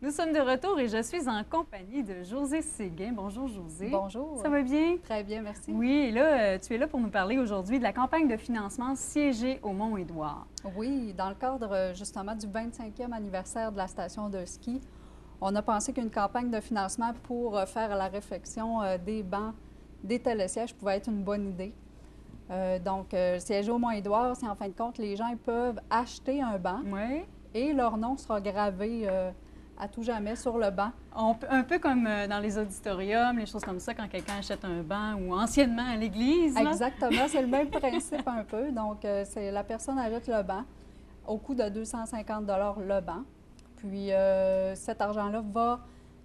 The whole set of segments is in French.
Nous sommes de retour et je suis en compagnie de Josée Séguin. Bonjour Josée. Bonjour. Ça va bien? Très bien, merci. Oui, et là, tu es là pour nous parler aujourd'hui de la campagne de financement Siéger au Mont-Édouard. Oui, dans le cadre justement du 25e anniversaire de la station de ski, on a pensé qu'une campagne de financement pour faire la réfection des bancs des télésièges pouvait être une bonne idée. Siéger au Mont-Édouard, c'est en fin de compte, les gens ils peuvent acheter un banc Oui. et leur nom sera gravé à tout jamais sur le banc. Un peu comme dans les auditoriums, les choses comme ça, quand quelqu'un achète un banc ou anciennement à l'église. là. Exactement, c'est le même principe un peu. C'est la personne achète le banc au coût de 250 le banc. Puis, cet argent-là va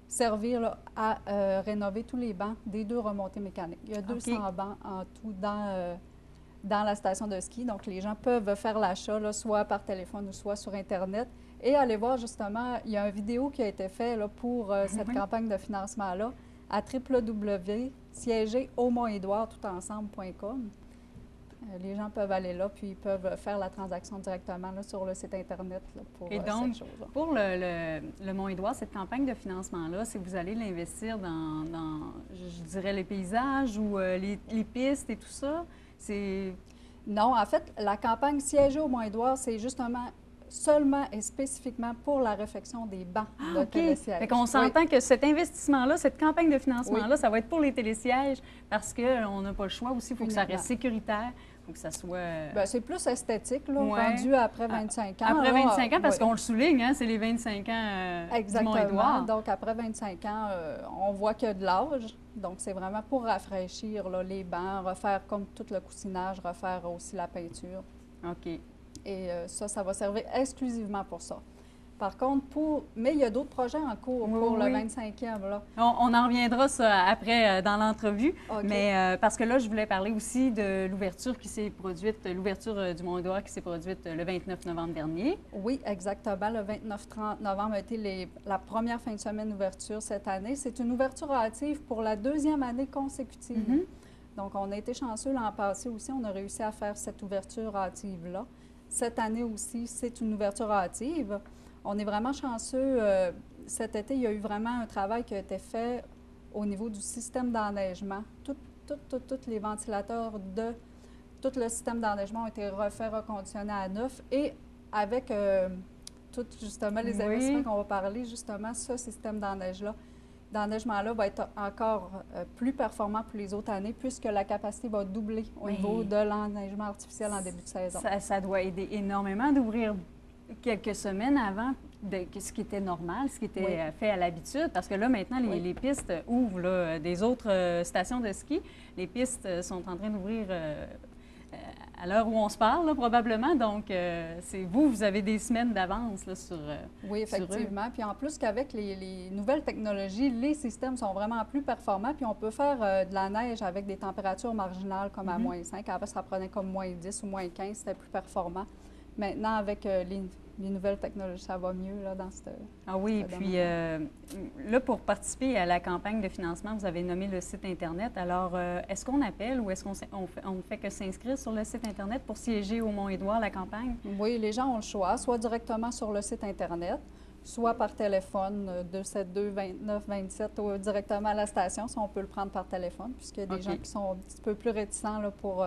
servir là, à rénover tous les bancs des deux remontées mécaniques. Il y a 200 bancs en tout dans la station de ski. Donc, les gens peuvent faire l'achat, là, soit par téléphone ou soit sur Internet. Et aller voir justement, il y a une vidéo qui a été faite là, pour cette campagne de financement-là à www.siégeraumontédouard-tout-ensemble.com. Les gens peuvent aller là, puis ils peuvent faire la transaction directement là, sur le site Internet là, pour Et donc, cette chose-là. pour le Mont-Édouard, cette campagne de financement-là, c'est que vous allez l'investir dans, je dirais, les paysages ou les pistes et tout ça? C'est... Non, en fait, la campagne Siéger au Mont-Édouard, c'est justement seulement et spécifiquement pour la réfection des bancs de télésièges. Fait qu'on s'entend que cet investissement-là, cette campagne de financement-là, ça va être pour les télésièges parce qu'on n'a pas le choix aussi. Il faut que ça reste sécuritaire. Il faut que ça soit... Bien, c'est plus esthétique, là, rendu après 25 ans. Après 25 ans, parce qu'on le souligne, hein, c'est les 25 ans du Mont-Édouard. Donc, après 25 ans, on voit qu'il y a de l'âge. Donc, c'est vraiment pour rafraîchir là, les bancs, refaire comme tout le coussinage, refaire aussi la peinture. OK. Et ça va servir exclusivement pour ça. Par contre, mais il y a d'autres projets en cours pour le 25e. Là. On en reviendra ça après dans l'entrevue, Okay. Mais parce que là, je voulais parler aussi de l'ouverture qui s'est produite, l'ouverture du Mont-Édouard qui s'est produite le 29 novembre dernier. Oui, exactement. Le 29-30 novembre a été la première fin de semaine d'ouverture cette année. C'est une ouverture hâtive pour la deuxième année consécutive. Donc, on a été chanceux l'an passé aussi. On a réussi à faire cette ouverture hâtive-là. Cette année aussi, c'est une ouverture hâtive. On est vraiment chanceux. Cet été, il y a eu vraiment un travail qui a été fait au niveau du système d'enneigement. Tous les ventilateurs de tout le système d'enneigement ont été refaits, reconditionnés à neuf. Et avec tous justement les investissements qu'on va parler, justement, ce système d'enneigement-là va être encore plus performant pour les autres années puisque la capacité va doubler au niveau de l'enneigement artificiel en début de saison. Ça doit aider énormément d'ouvrir quelques semaines avant ce qui était normal, ce qui était fait à l'habitude, parce que là, maintenant, les pistes ouvrent là, des autres stations de ski. Les pistes sont en train d'ouvrir à l'heure où on se parle, là, probablement. Donc, c'est vous avez des semaines d'avance là, sur oui, effectivement. Puis en plus qu'avec les nouvelles technologies, les systèmes sont vraiment plus performants. Puis on peut faire de la neige avec des températures marginales comme à moins 5. Avant, ça prenait comme moins 10 ou moins 15, c'était plus performant. Maintenant, avec les nouvelles technologies, ça va mieux là, dans cette... Ah oui, puis là, pour participer à la campagne de financement, vous avez nommé le site Internet. Alors, est-ce qu'on appelle ou est-ce qu'on ne fait que s'inscrire sur le site Internet pour siéger au Mont-Édouard, la campagne? Oui, les gens ont le choix, soit directement sur le site Internet, soit par téléphone, 272-29-27, ou directement à la station, si on peut le prendre par téléphone, puisqu'il y a des gens qui sont un petit peu plus réticents là, pour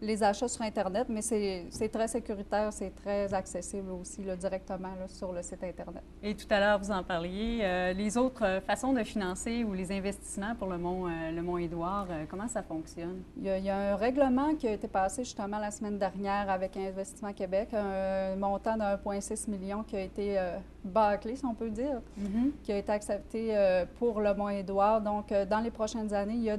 les achats sur Internet, mais c'est très sécuritaire, c'est très accessible aussi là, directement là, sur le site Internet. Et tout à l'heure, vous en parliez. Les autres façons de financer ou les investissements pour le Mont-Édouard, comment ça fonctionne? Il y a un règlement qui a été passé justement la semaine dernière avec Investissement Québec, un montant de 1,6 million qui a été bâclé, si on peut dire, qui a été accepté pour le Mont-Édouard. Donc, dans les prochaines années, il y a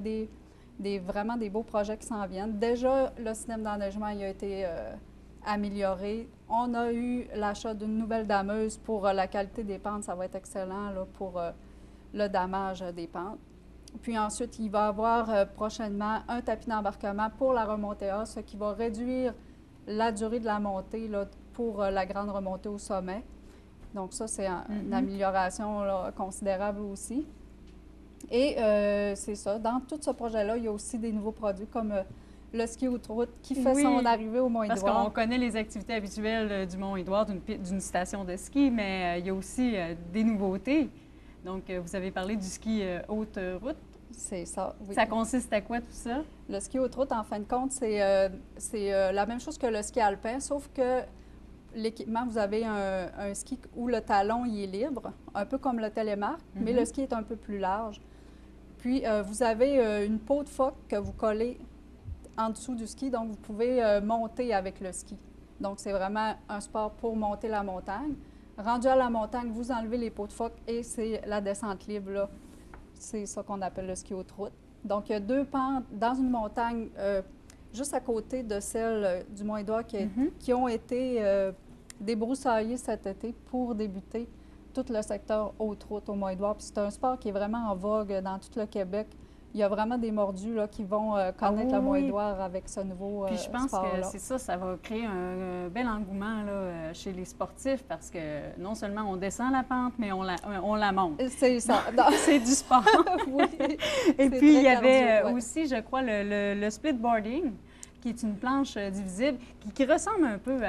vraiment des beaux projets qui s'en viennent. Déjà, le système d'enneigement il a été amélioré. On a eu l'achat d'une nouvelle dameuse pour la qualité des pentes. Ça va être excellent là, pour le damage des pentes. Puis ensuite, il va y avoir prochainement un tapis d'embarquement pour la remontée A, ce qui va réduire la durée de la montée là, pour la grande remontée au sommet. Donc ça, c'est une amélioration là, considérable aussi. Et c'est ça. Dans tout ce projet-là, il y a aussi des nouveaux produits comme le ski haute-route qui fait son arrivée au Mont-Édouard. Parce qu'on connaît les activités habituelles du Mont-Édouard, d'une station de ski, mais il y a aussi des nouveautés. Donc, vous avez parlé du ski haute-route. C'est ça, oui. Ça consiste à quoi tout ça? Le ski haute-route, en fin de compte, c'est la même chose que le ski alpin, sauf que l'équipement, vous avez un ski où le talon il est libre, un peu comme le télémark, mais le ski est un peu plus large. Puis, vous avez une peau de phoque que vous collez en dessous du ski, donc vous pouvez monter avec le ski. Donc, c'est vraiment un sport pour monter la montagne. Rendu à la montagne, vous enlevez les peaux de phoque et c'est la descente libre, là. C'est ça qu'on appelle le ski haute-route. Donc, il y a 2 pentes dans une montagne juste à côté de celle du Mont-Édouard qui ont été débroussaillées cet été pour débuter tout le secteur haute-route au Mont-Édouard. Puis c'est un sport qui est vraiment en vogue dans tout le Québec. Il y a vraiment des mordus là, qui vont connaître le Mont-Édouard avec ce nouveau sport-là. Puis je pense que c'est ça, ça va créer un bel engouement là, chez les sportifs parce que non seulement on descend la pente, mais on la monte. C'est ça. C'est du sport. Oui. Et puis il y avait aussi, je crois, le splitboarding, qui est une planche divisible, qui ressemble un peu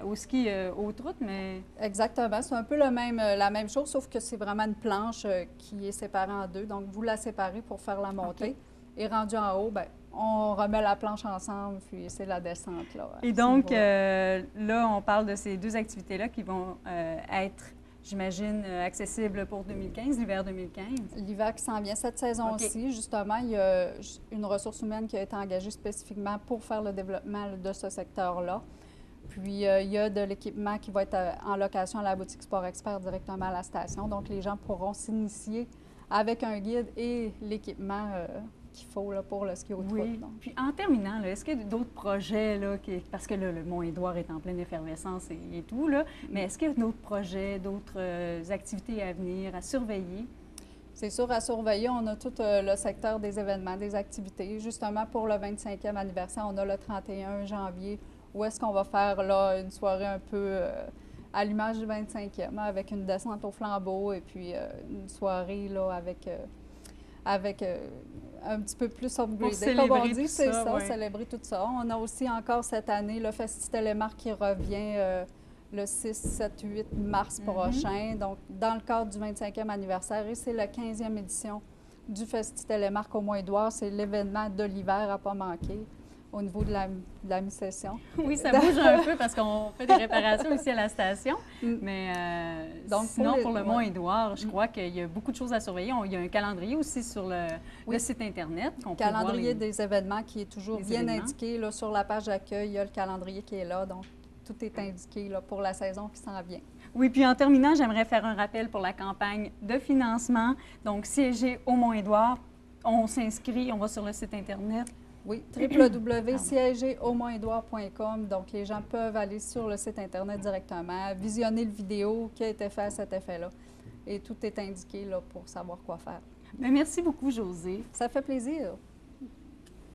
au ski haute-route, mais... Exactement. C'est un peu la même chose, sauf que c'est vraiment une planche qui est séparée en 2. Donc, vous la séparez pour faire la montée. Okay. Et rendu en haut, bien, on remet la planche ensemble, puis c'est la descente. Là, et donc, là, on parle de ces 2 activités-là qui vont être, j'imagine, accessibles pour 2015, l'hiver 2015. L'hiver qui s'en vient. Cette saison-ci, justement, il y a une ressource humaine qui a été engagée spécifiquement pour faire le développement de ce secteur-là. Puis, il y a de l'équipement qui va être en location à la boutique Sport Expert directement à la station. Donc, les gens pourront s'initier avec un guide et l'équipement qu'il faut là, pour le ski haute-route. Oui. Puis en terminant, est-ce qu'il y a d'autres projets, là, parce que là, le Mont-Édouard est en pleine effervescence et tout, là, mais est-ce qu'il y a d'autres projets, d'autres activités à venir, à surveiller? C'est sûr, à surveiller. On a tout le secteur des événements, des activités. Justement, pour le 25e anniversaire, on a le 31 janvier, où est-ce qu'on va faire là, une soirée un peu à l'image du 25e, avec une descente au flambeau et puis une soirée là, avec un petit peu plus upgradé. Comme on dit, c'est ça, célébrer tout ça. On a aussi encore cette année le Festi-Télémark qui revient le 6, 7, 8 mars prochain, donc dans le cadre du 25e anniversaire. Et c'est la 15e édition du Festi-Télémark au Mont-Édouard. C'est l'événement de l'hiver à ne pas manquer au niveau de la mi-session. Oui, ça bouge un peu parce qu'on fait des réparations ici à la station. Mais donc, sinon, pour le Mont-Édouard, je crois qu'il y a beaucoup de choses à surveiller. Il y a un calendrier aussi sur le site Internet. Le calendrier des événements qui est toujours bien indiqué. Là, sur la page d'accueil, il y a le calendrier qui est là. Donc, tout est indiqué là, pour la saison qui s'en vient. Oui, puis en terminant, j'aimerais faire un rappel pour la campagne de financement. Donc, siéger au Mont-Édouard, on s'inscrit, on va sur le site Internet. Oui, www.siégeraumontédouard.com. Donc, les gens peuvent aller sur le site Internet directement, visionner le vidéo qui a été fait à cet effet-là. Et tout est indiqué là, pour savoir quoi faire. Bien, merci beaucoup, Josée. Ça fait plaisir.